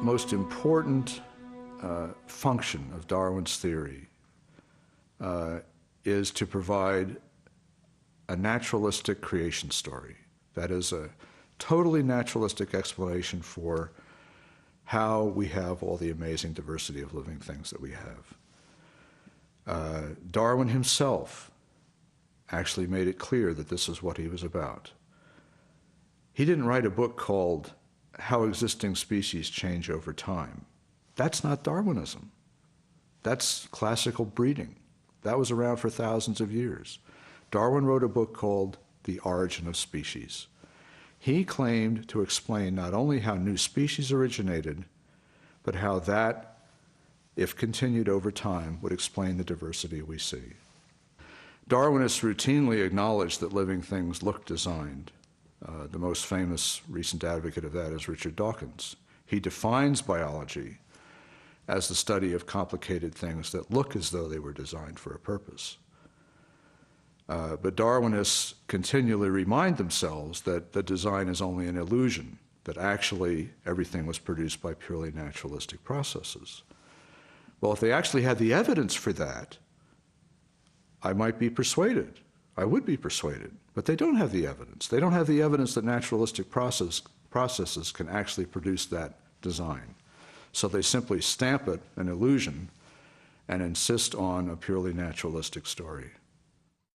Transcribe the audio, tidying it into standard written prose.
most important function of Darwin's theory is to provide a naturalistic creation story. That is a totally naturalistic explanation for how we have all the amazing diversity of living things that we have. Darwin himself actually made it clear that this is what he was about. He didn't write a book called How Existing Species Change Over Time. That's not Darwinism. That's classical breeding. That was around for thousands of years. Darwin wrote a book called The Origin of Species. He claimed to explain not only how new species originated, but how that, if continued over time, would explain the diversity we see. Darwinists routinely acknowledge that living things look designed. The most famous recent advocate of that is Richard Dawkins. He defines biology as the study of complicated things that look as though they were designed for a purpose. But Darwinists continually remind themselves that the design is only an illusion, that actually everything was produced by purely naturalistic processes. Well, if they actually had the evidence for that, I might be persuaded. I would be persuaded. But they don't have the evidence. They don't have the evidence that naturalistic processes can actually produce that design. So they simply stamp it an illusion and insist on a purely naturalistic story.